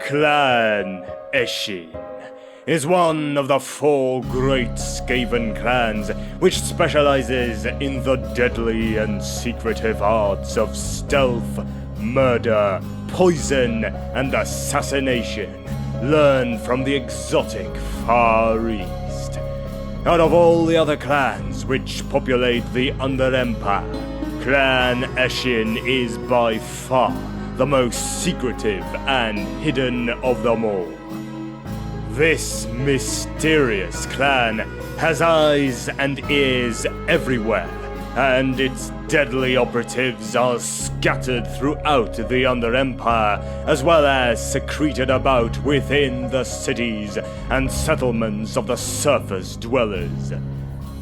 Clan ESHIN is one of the 4 great SKAVEN clans which specializes in the deadly and secretive arts of stealth, murder, poison, and assassination, learned from the exotic Far East. Out of all the other clans which populate the Under Empire, Clan ESHIN is by far the most secretive and hidden of them all. This mysterious clan has eyes and ears everywhere, and its deadly operatives are scattered throughout the Under Empire, as well as secreted about within the cities and settlements of the surface dwellers.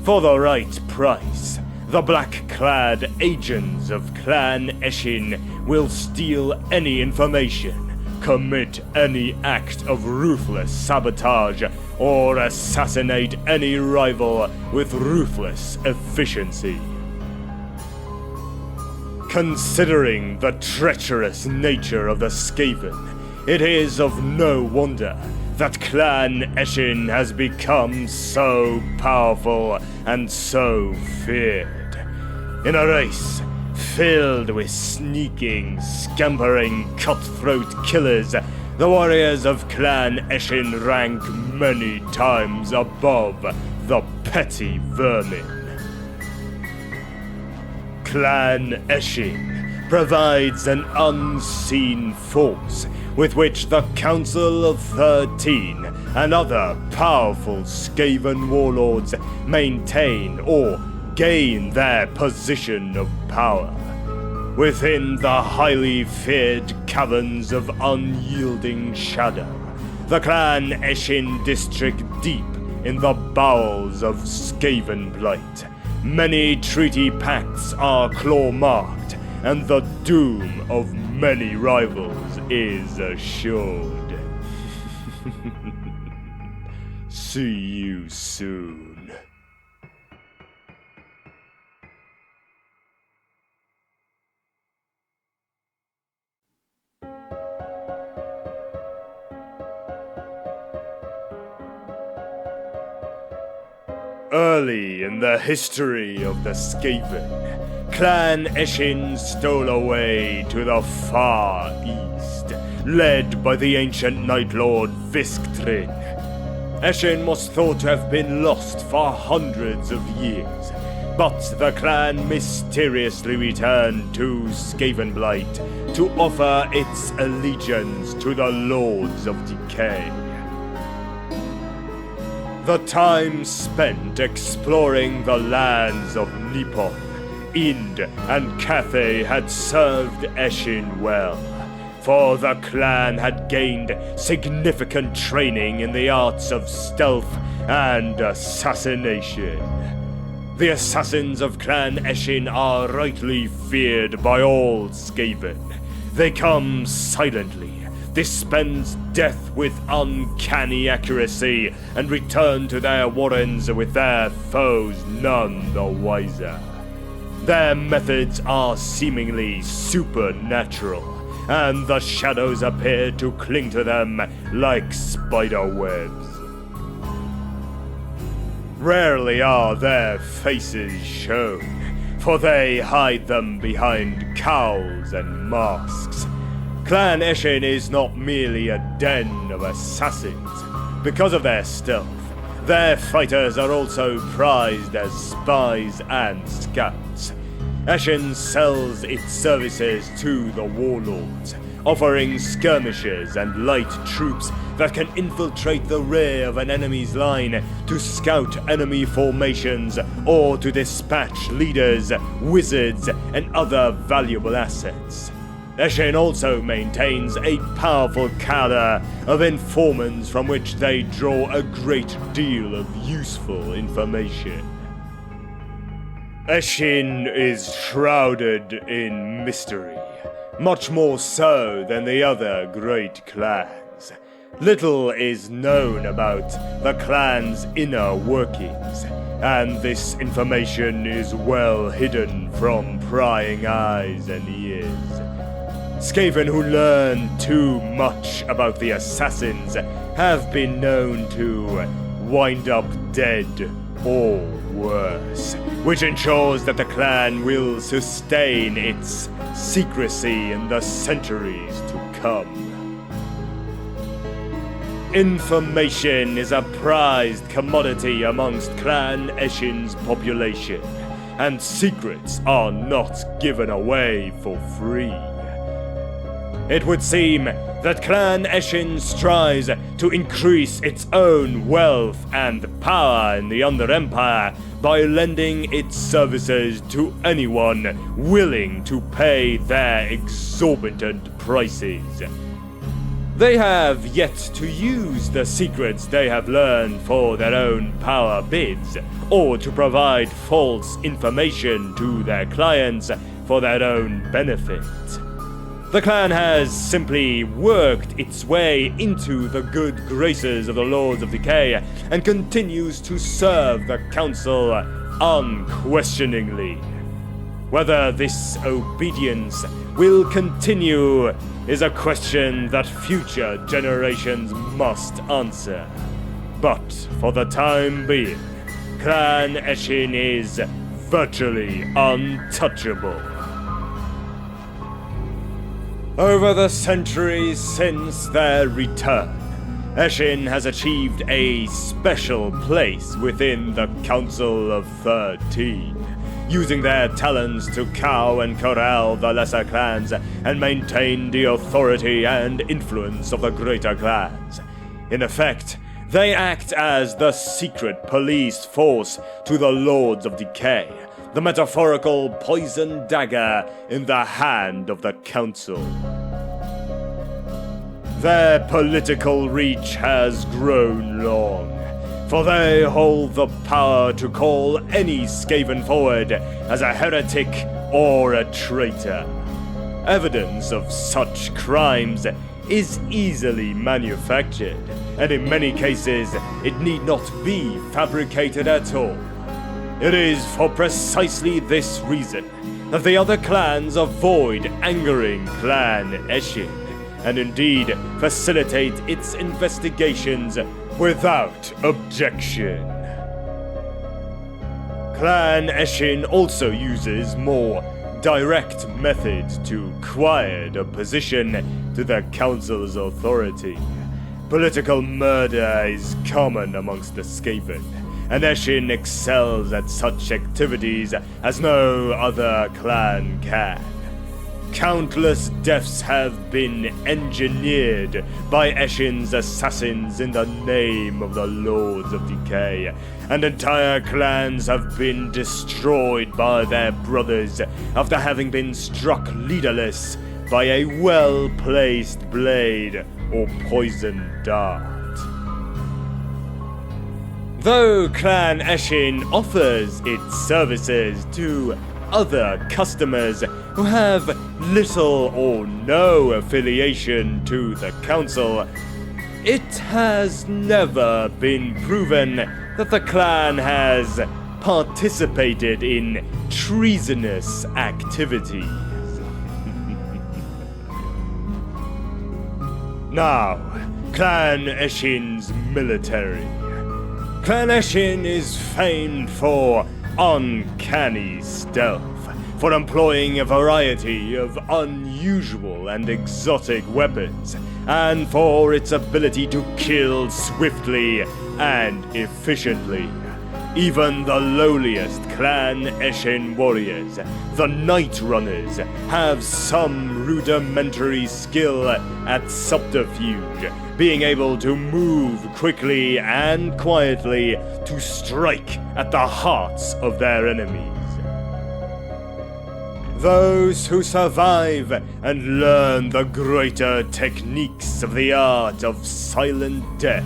For the right price, the black-clad agents of Clan ESHIN will steal any information, commit any act of ruthless sabotage, or assassinate any rival with ruthless efficiency. Considering the treacherous nature of the SKAVEN, it is of no wonder that Clan ESHIN has become so powerful and so feared. In a race filled with sneaking, scampering, cutthroat killers, the warriors of Clan ESHIN rank many times above the petty vermin. Clan ESHIN provides an unseen force with which the Council of 13 and other powerful SKAVEN warlords maintain or gain their position of power. Within the highly feared caverns of unyielding shadow, the Clan ESHIN district deep in the bowels of SKAVEN Blight, many treaty pacts are claw-marked, and the doom of many rivals is assured. See you soon. Early in the history of the SKAVEN, Clan ESHIN stole away to the Far East, led by the ancient Night Lord Visktrin. ESHIN was thought to have been lost for hundreds of years, but the clan mysteriously returned to SKAVEN Blight to offer its allegiance to the Lords of Decay. The time spent exploring the lands of Nippon, Ind, and Cathay had served ESHIN well, for the clan had gained significant training in the arts of stealth and assassination. The assassins of Clan ESHIN are rightly feared by all SKAVEN. They come silently, dispense death with uncanny accuracy, and return to their warrens with their foes none the wiser. Their methods are seemingly supernatural, and the shadows appear to cling to them like spider webs. Rarely are their faces shown, for they hide them behind cowls and masks. Clan ESHIN is not merely a den of assassins. Because of their stealth, their fighters are also prized as spies and scouts. ESHIN sells its services to the warlords, offering skirmishers and light troops that can infiltrate the rear of an enemy's line to scout enemy formations or to dispatch leaders, wizards, and other valuable assets. ESHIN also maintains a powerful cadre of informants from which they draw a great deal of useful information. ESHIN is shrouded in mystery, much more so than the other great clans. Little is known about the clan's inner workings, and this information is well hidden from prying eyes and ears. SKAVEN who learn too much about the assassins have been known to wind up dead or worse, which ensures that the clan will sustain its secrecy in the centuries to come. Information is a prized commodity amongst Clan ESHIN's population, and secrets are not given away for free. It would seem that Clan ESHIN strives to increase its own wealth and power in the Under Empire by lending its services to anyone willing to pay their exorbitant prices. They have yet to use the secrets they have learned for their own power bids, or to provide false information to their clients for their own benefit. The clan has simply worked its way into the good graces of the Lords of Decay and continues to serve the Council unquestioningly. Whether this obedience will continue is a question that future generations must answer. But for the time being, Clan ESHIN is virtually untouchable. Over the centuries since their return, ESHIN has achieved a special place within the Council of 13, using their talents to cow and corral the lesser clans and maintain the authority and influence of the greater clans. In effect, they act as the secret police force to the Lords of Decay, the metaphorical poison dagger in the hand of the Council. Their political reach has grown long, for they hold the power to call any SKAVEN forward as a heretic or a traitor. Evidence of such crimes is easily manufactured, and in many cases it need not be fabricated at all. It is for precisely this reason that the other clans avoid angering Clan ESHIN, and indeed facilitate its investigations without objection. Clan ESHIN also uses more direct methods to quiet opposition to the Council's authority. Political murder is common amongst the SKAVEN, and ESHIN excels at such activities as no other clan can. Countless deaths have been engineered by ESHIN's assassins in the name of the Lords of Decay, and entire clans have been destroyed by their brothers after having been struck leaderless by a well-placed blade or poison dart. Though Clan ESHIN offers its services to other customers who have little or no affiliation to the Council, it has never been proven that the clan has participated in treasonous activities. Now, Clan ESHIN's military. Clan ESHIN is famed for uncanny stealth, for employing a variety of unusual and exotic weapons, and for its ability to kill swiftly and efficiently. Even the lowliest Clan ESHIN warriors, the Night Runners, have some rudimentary skill at subterfuge, being able to move quickly and quietly to strike at the hearts of their enemies. Those who survive and learn the greater techniques of the art of silent death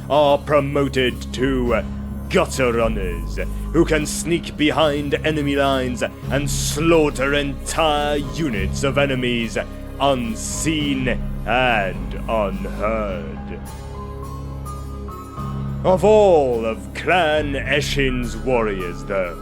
are promoted to Gutter Runners, who can sneak behind enemy lines and slaughter entire units of enemies unseen and unheard. Of all of Clan ESHIN's warriors, though,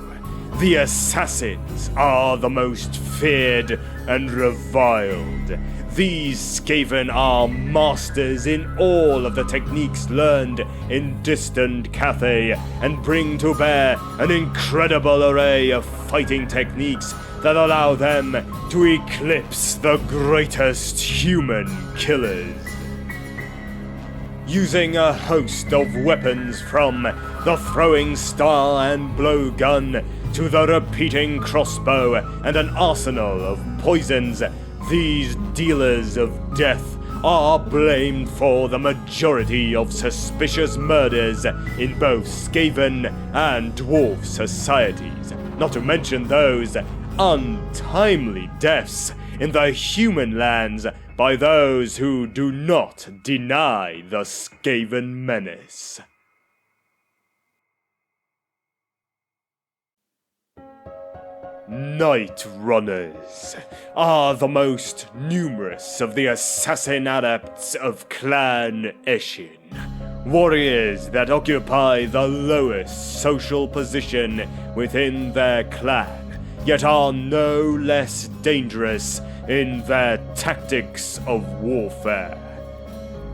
The assassins are the most feared and reviled. These SKAVEN are masters in all of the techniques learned in distant Cathay and bring to bear an incredible array of fighting techniques that allow them to eclipse the greatest human killers. Using a host of weapons from the throwing star and blowgun to the repeating crossbow and an arsenal of poisons, these dealers of death are blamed for the majority of suspicious murders in both SKAVEN and dwarf societies, not to mention those untimely deaths in the human lands by those who do not deny the SKAVEN menace. Night Runners are the most numerous of the assassin adepts of Clan ESHIN, warriors that occupy the lowest social position within their clan, yet are no less dangerous in their tactics of warfare.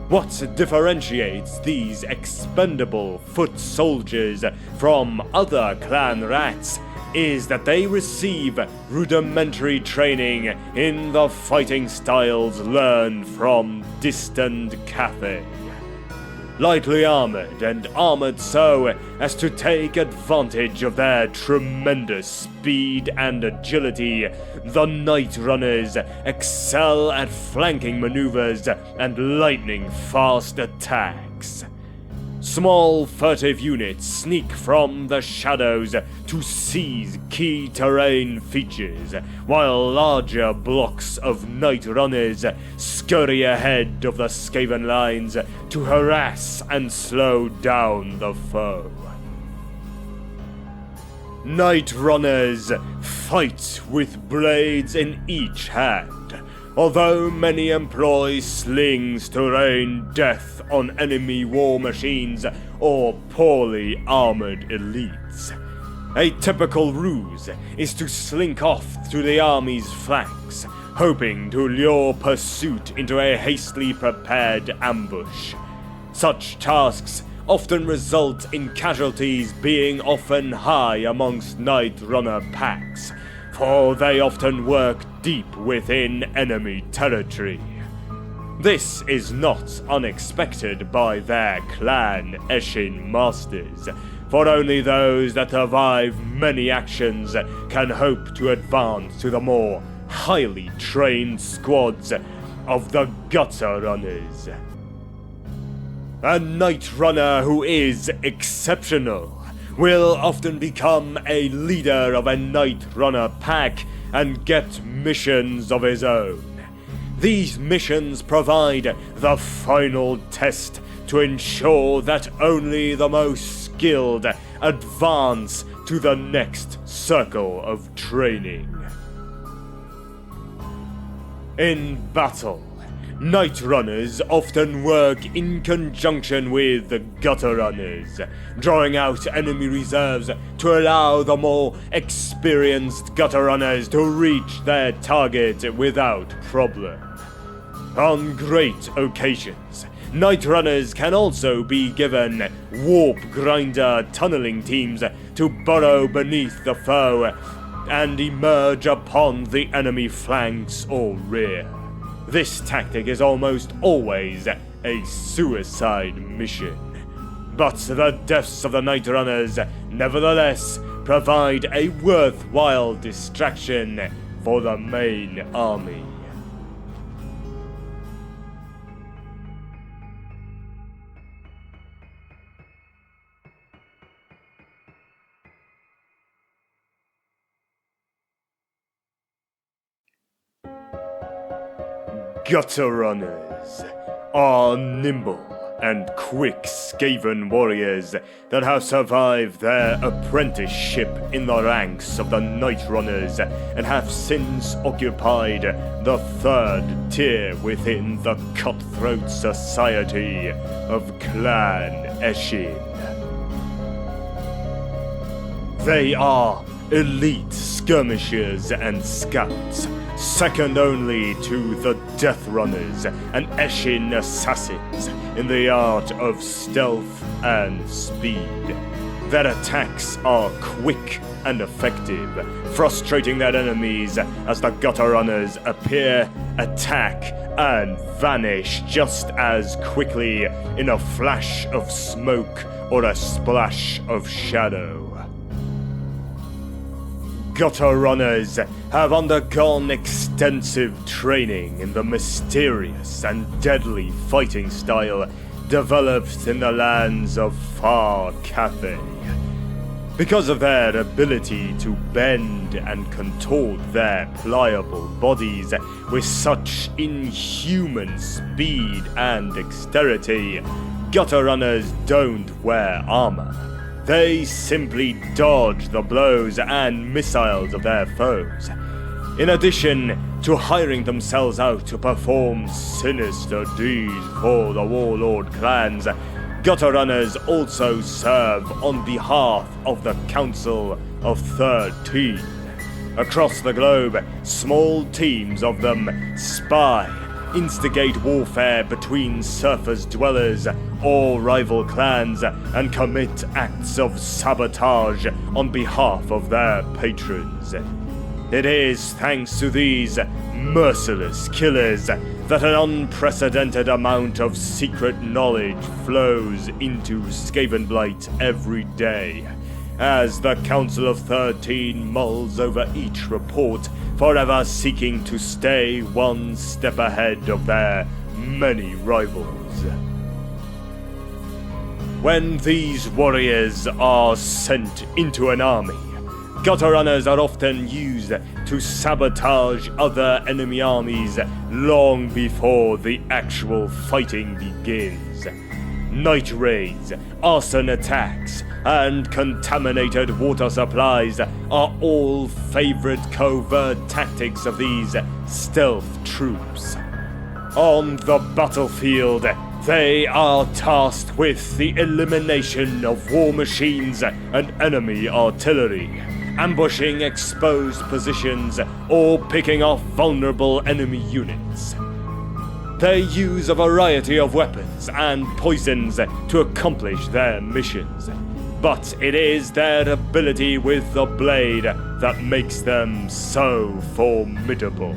What differentiates these expendable foot soldiers from other clan rats is that they receive rudimentary training in the fighting styles learned from distant Cathay. Lightly armored and armored so as to take advantage of their tremendous speed and agility, the Night Runners excel at flanking maneuvers and lightning-fast attacks. Small furtive units sneak from the shadows to seize key terrain features, while larger blocks of Night Runners scurry ahead of the SKAVEN lines to harass and slow down the foe. Night Runners fight with blades in each hand, although many employ slings to rain death on enemy war machines or poorly armored elites. A typical ruse is to slink off to the army's flanks, hoping to lure pursuit into a hastily prepared ambush. Such tasks often result in casualties being often high amongst Night Runner packs, for they often work deep within enemy territory. This is not unexpected by their clan ESHIN masters, for only those that survive many actions can hope to advance to the more highly trained squads of the Gutter Runners. A Night Runner who is exceptional will often become a leader of a Night Runner pack and get missions of his own. These missions provide the final test to ensure that only the most skilled advance to the next circle of training. In battle, Night Runners often work in conjunction with the Gutter Runners, drawing out enemy reserves to allow the more experienced Gutter Runners to reach their target without problem. On great occasions, Night Runners can also be given warp grinder tunneling teams to burrow beneath the foe and emerge upon the enemy flanks or rear. This tactic is almost always a suicide mission, but the deaths of the Night Runners nevertheless provide a worthwhile distraction for the main army. Gutter Runners are nimble and quick SKAVEN warriors that have survived their apprenticeship in the ranks of the Night Runners and have since occupied the third tier within the cutthroat society of Clan ESHIN. They are elite skirmishers and scouts, second only to the Death Runners and ESHIN assassins in the art of stealth and speed. Their attacks are quick and effective, frustrating their enemies as the Gutter Runners appear, attack, and vanish just as quickly in a flash of smoke or a splash of shadow. Gutter Runners have undergone extensive training in the mysterious and deadly fighting style developed in the lands of Far Cathay. Because of their ability to bend and contort their pliable bodies with such inhuman speed and dexterity, Gutter Runners don't wear armor. They simply dodge the blows and missiles of their foes. In addition to hiring themselves out to perform sinister deeds for the Warlord clans, Gutter Runners also serve on behalf of the Council of 13. Across the globe, small teams of them spy, instigate warfare between surface dwellers or rival clans, and commit acts of sabotage on behalf of their patrons. It is thanks to these merciless killers that an unprecedented amount of secret knowledge flows into Skavenblight every day, as the Council of 13 mulls over each report, forever seeking to stay one step ahead of their many rivals. When these warriors are sent into an army, Gutter Runners are often used to sabotage other enemy armies long before the actual fighting begins. Night raids, arson attacks, and contaminated water supplies are all favorite covert tactics of these stealth troops. On the battlefield, they are tasked with the elimination of war machines and enemy artillery, ambushing exposed positions, or picking off vulnerable enemy units. They use a variety of weapons and poisons to accomplish their missions, but it is their ability with the blade that makes them so formidable.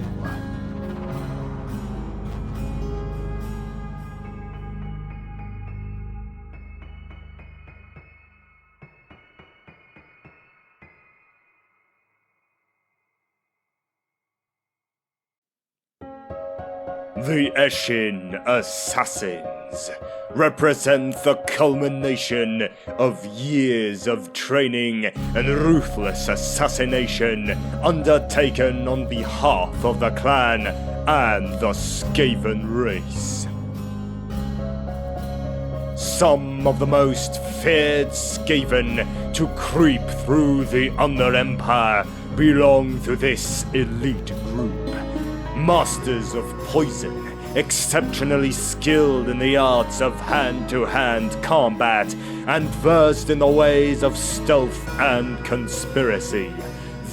The ESHIN Assassins represent the culmination of years of training and ruthless assassination undertaken on behalf of the clan and the SKAVEN race. Some of the most feared SKAVEN to creep through the Under Empire belong to this elite group. Masters of poison, exceptionally skilled in the arts of hand-to-hand combat, and versed in the ways of stealth and conspiracy.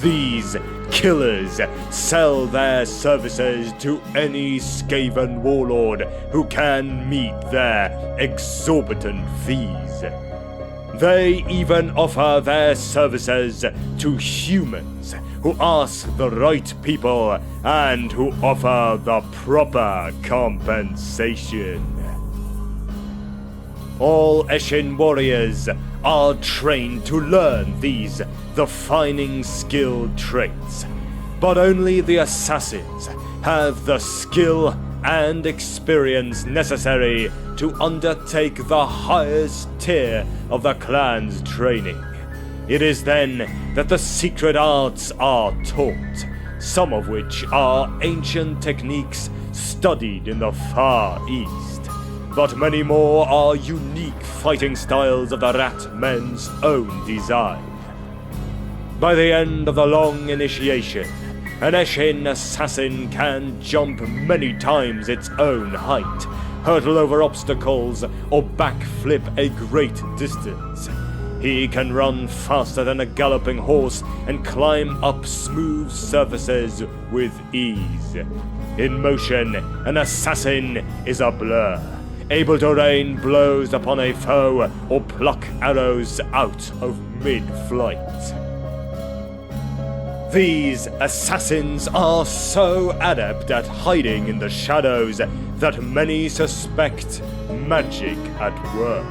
These killers sell their services to any SKAVEN warlord who can meet their exorbitant fees. They even offer their services to humans who ask the right people and who offer the proper compensation. All ESHIN warriors are trained to learn these defining skill traits, but only the assassins have the skill and experience necessary to undertake the highest tier of the clan's training. It is then that the secret arts are taught, some of which are ancient techniques studied in the Far East, but many more are unique fighting styles of the Rat Men's own design. By the end of the long initiation, an ESHIN assassin can jump many times its own height, hurtle over obstacles, or backflip a great distance. He can run faster than a galloping horse and climb up smooth surfaces with ease. In motion, an assassin is a blur, able to rain blows upon a foe or pluck arrows out of mid-flight. These assassins are so adept at hiding in the shadows that many suspect magic at work.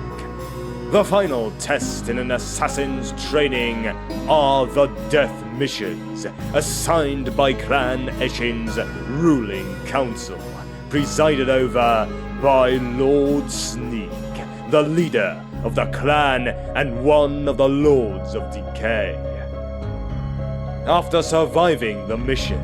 The final test in an assassin's training are the death missions, assigned by Clan ESHIN's ruling council, presided over by Lord Sneak, the leader of the clan and one of the Lords of Decay. After surviving the mission,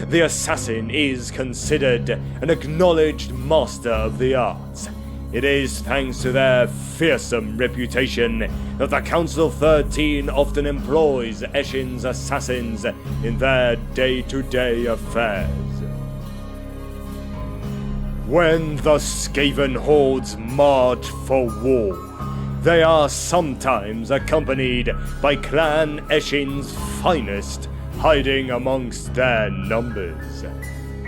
the assassin is considered an acknowledged master of the arts. It is thanks to their fearsome reputation that the Council 13 often employs ESHIN's assassins in their day-to-day affairs. When the SKAVEN hordes march for war, they are sometimes accompanied by Clan ESHIN's finest hiding amongst their numbers.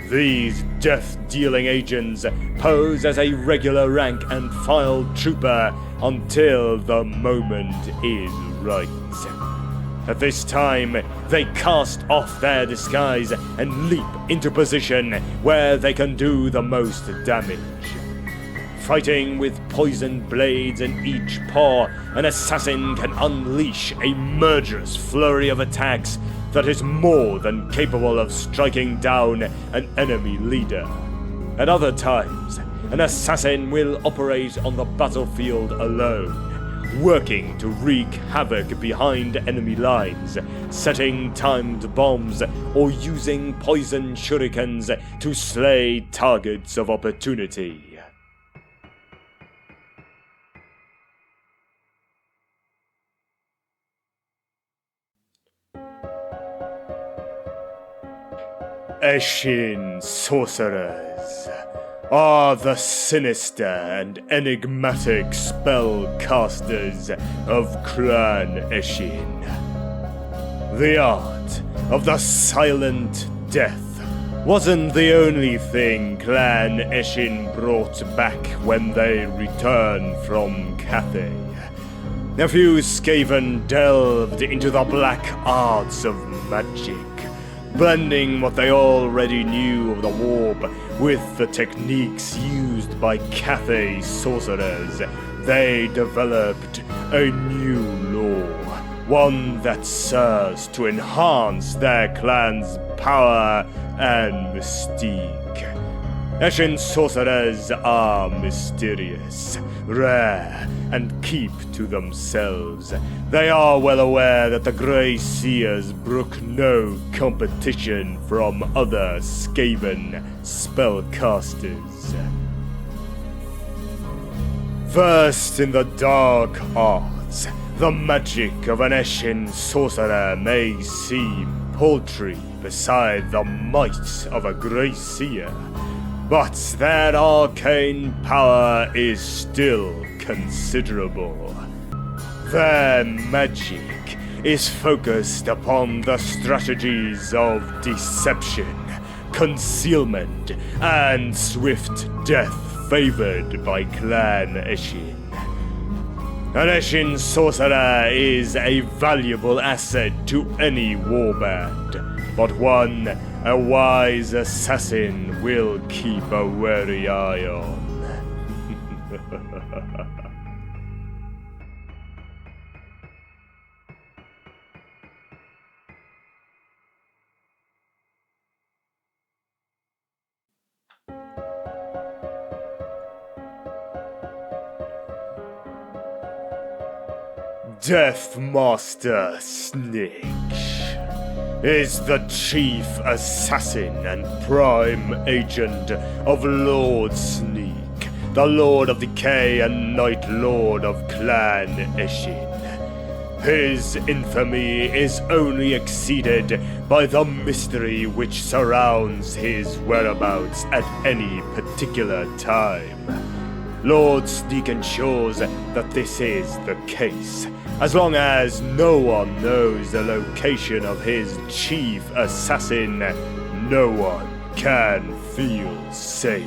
These death-dealing agents pose as a regular rank-and-file trooper until the moment is right. At this time, they cast off their disguise and leap into position where they can do the most damage. Fighting with poisoned blades in each paw, an assassin can unleash a murderous flurry of attacks that is more than capable of striking down an enemy leader. At other times, an assassin will operate on the battlefield alone, working to wreak havoc behind enemy lines, setting timed bombs or using poison shurikens to slay targets of opportunity. ESHIN sorcerers are the sinister and enigmatic spellcasters of Clan ESHIN. The art of the silent death wasn't the only thing Clan ESHIN brought back when they returned from Cathay. A few SKAVEN delved into the black arts of magic, blending what they already knew of the warp with the techniques used by Cathay sorcerers. They developed a new law, one that serves to enhance their clan's power and mystique. ESHIN sorcerers are mysterious, rare, and keep to themselves. They are well aware that the Grey Seers brook no competition from other SKAVEN spellcasters. Versed in the dark arts, the magic of an ESHIN sorcerer may seem paltry beside the might of a Grey Seer, but their arcane power is still considerable. Their magic is focused upon the strategies of deception, concealment, and swift death favored by Clan ESHIN. An ESHIN sorcerer is a valuable asset to any warband, but one a wise assassin will keep a wary eye on. Deathmaster Snitch is the chief assassin and prime agent of Lord Sneak, the Lord of Decay and Night Lord of Clan ESHIN. His infamy is only exceeded by the mystery which surrounds his whereabouts at any particular time. Lord Sneak ensures that this is the case, As long as no one knows the location of his chief assassin, no one can feel safe.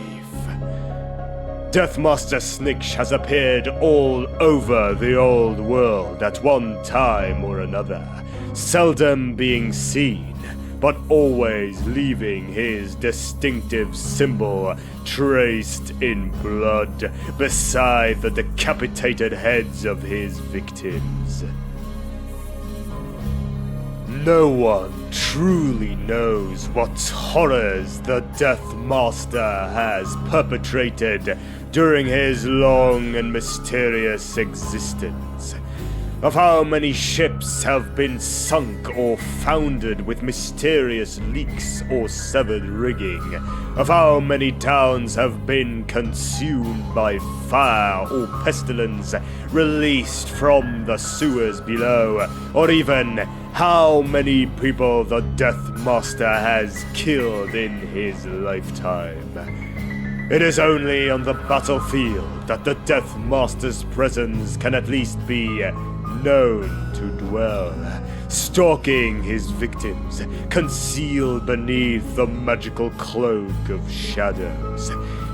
Deathmaster Sniksh has appeared all over the old world at one time or another, seldom being seen, but always leaving his distinctive symbol traced in blood beside the decapitated heads of his victims. No one truly knows what horrors the Death Master has perpetrated during his long and mysterious existence. Of how many ships have been sunk or foundered with mysterious leaks or severed rigging. Of how many towns have been consumed by fire or pestilence released from the sewers below, or even how many people the Death Master has killed in his lifetime. It is only on the battlefield that the Death Master's presence can at least be known to dwell, stalking his victims, concealed beneath the magical cloak of shadows,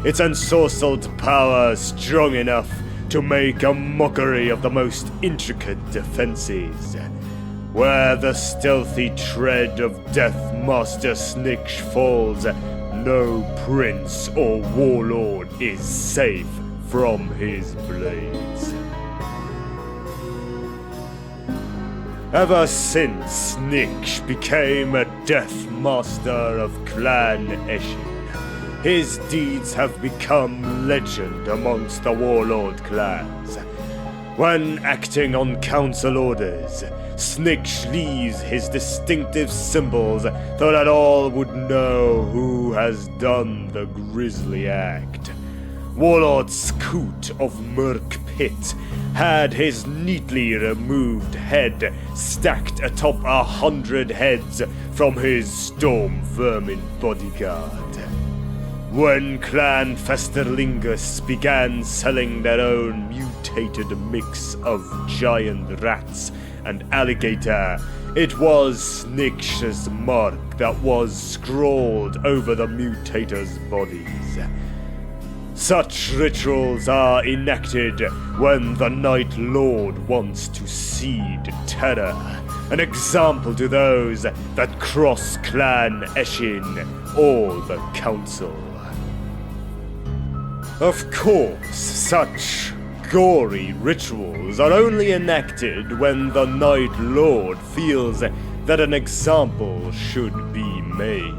its ensorcelled power strong enough to make a mockery of the most intricate defenses. Where the stealthy tread of Death Master Sniksh falls, no prince or warlord is safe from his blades. Ever since Sniksh became a Death Master of Clan ESHIN, his deeds have become legend amongst the warlord clans. When acting on council orders, Sniksh leaves his distinctive symbols so that all would know who has done the grisly act. Warlord Scoot of Murk Pit had his neatly removed head stacked atop 100 heads from his storm vermin bodyguard. When Clan Festerlingus began selling their own mutated mix of giant rats and alligator, it was Sniksh's mark that was scrawled over the mutators' bodies. Such rituals are enacted when the Night Lord wants to seed terror, an example to those that cross Clan ESHIN or the Council. Of course, such gory rituals are only enacted when the Night Lord feels that an example should be made.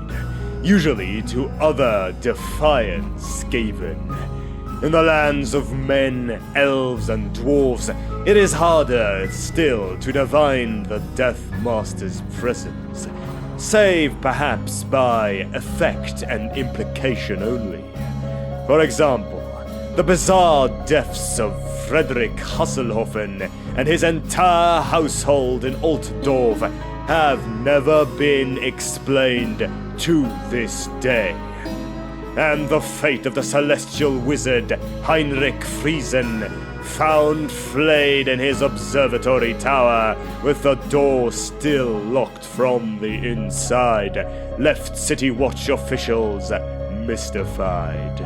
Usually to other defiant SKAVEN. In the lands of men, elves, and dwarves, it is harder still to divine the Death Master's presence, save perhaps by effect and implication only. For example, the bizarre deaths of Frederick Hasselhoffen and his entire household in Altdorf have never been explained to this day. And the fate of the celestial wizard Heinrich Friesen, found flayed in his observatory tower with the door still locked from the inside, left City Watch officials mystified.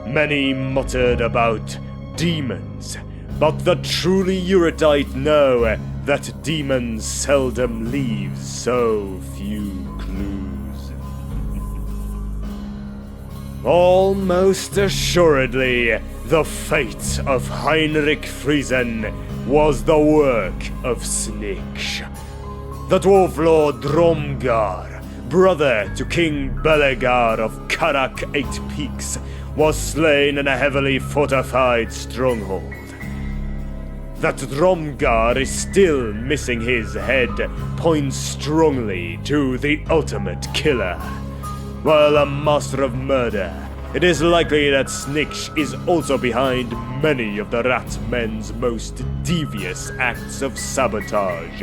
Many muttered about demons, but the truly erudite know that demons seldom leave so few clues. Almost assuredly, the fate of Heinrich Friesen was the work of Sniksh. The dwarf lord Dromgar, brother to King Belegar of Karak 8 Peaks, was slain in a heavily fortified stronghold. That Dromgar is still missing his head points strongly to the ultimate killer. While a master of murder, it is likely that Sniksh is also behind many of the Rat Men's most devious acts of sabotage.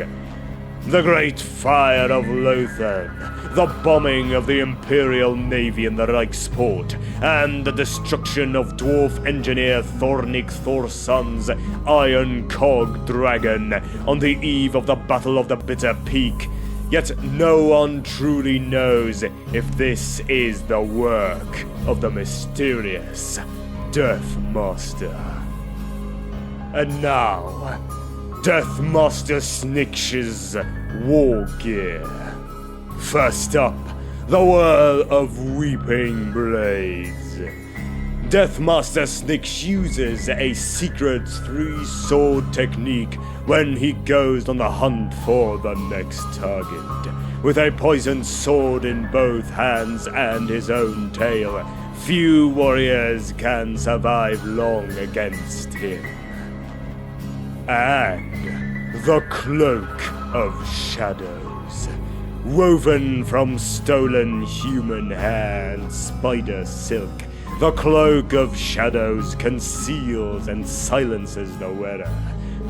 The Great Fire of Lothar, the bombing of the Imperial Navy in the Reichsport, and the destruction of dwarf engineer Thornik Thorson's Iron Cog Dragon on the eve of the Battle of the Bitter Peak. Yet no one truly knows if this is the work of the mysterious Death Master. And now, Death Master Snitch's war gear. First up, the Whirl of Weeping Blades. Death Master Snitch uses a secret three-sword technique when he goes on the hunt for the next target. With a poisoned sword in both hands and his own tail, few warriors can survive long against him. And the Cloak of Shadows. Woven from stolen human hair and spider silk, the Cloak of Shadows conceals and silences the wearer,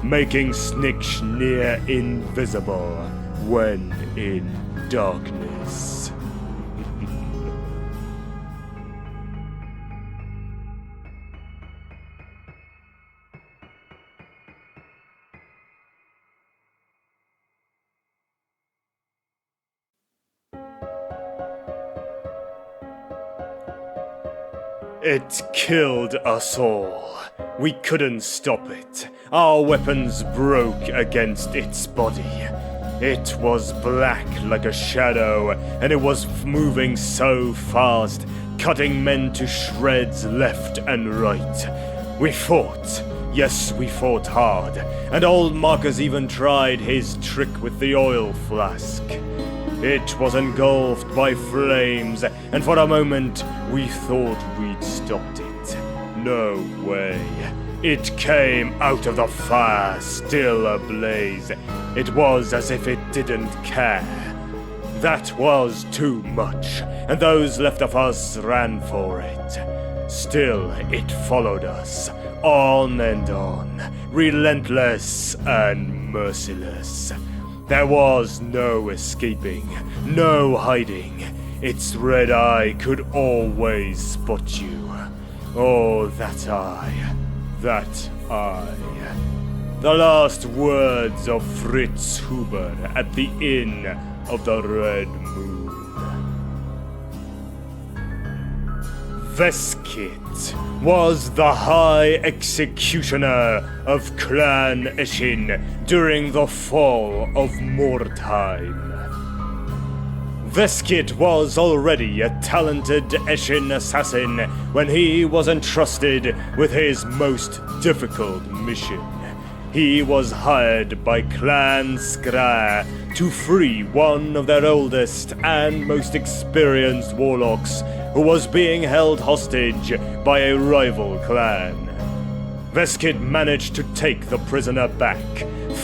making Snitch near invisible when in darkness. It killed us all. We couldn't stop it. Our weapons broke against its body. It was black like a shadow, and it was moving so fast, cutting men to shreds left and right. We fought. Yes, we fought hard, and old Marcus even tried his trick with the oil flask. It was engulfed by flames, and for a moment we thought we'd stopped it. No way. It came out of the fire, still ablaze. It was as if it didn't care. That was too much, and those left of us ran for it. Still, it followed us, on and on, relentless and merciless. There was no escaping, no hiding. Its red eye could always spot you. Oh, that eye. That eye. The last words of Fritz Huber at the Inn of the Red Moon. Veskit was the High Executioner of Clan ESHIN during the fall of Mordheim. Veskit was already a talented ESHIN assassin when he was entrusted with his most difficult mission. He was hired by Clan Skra to free one of their oldest and most experienced warlocks who was being held hostage by a rival clan. Veskit managed to take the prisoner back,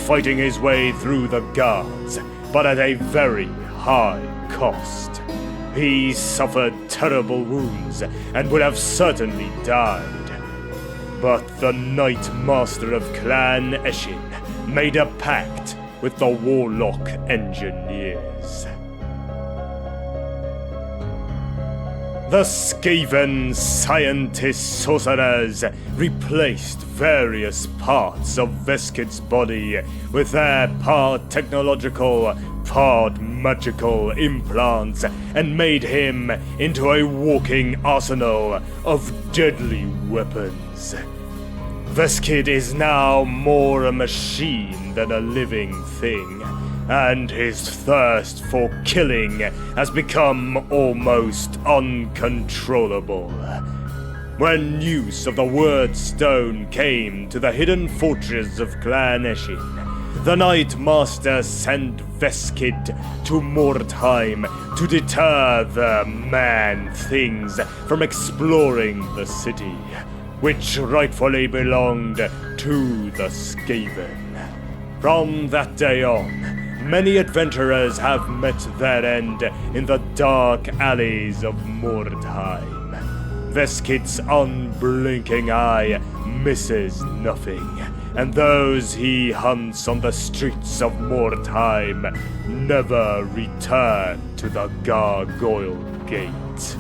fighting his way through the guards, but at a very high cost. He suffered terrible wounds and would have certainly died. But the Knight Master of Clan ESHIN made a pact with the Warlock Engineers. The SKAVEN scientist sorcerers replaced various parts of Veskit's body with their part technological, part magical implants and made him into a walking arsenal of deadly weapons. Veskit is now more a machine than a living thing, and his thirst for killing has become almost uncontrollable. When news of the Word Stone came to the hidden fortress of Clan ESHIN, the Knight Master sent Veskit to Mordheim to deter the man-things from exploring the city, which rightfully belonged to the SKAVEN. From that day on, many adventurers have met their end in the dark alleys of Mordheim. Veskit's unblinking eye misses nothing, and those he hunts on the streets of Mordheim never return to the Gargoyle Gate.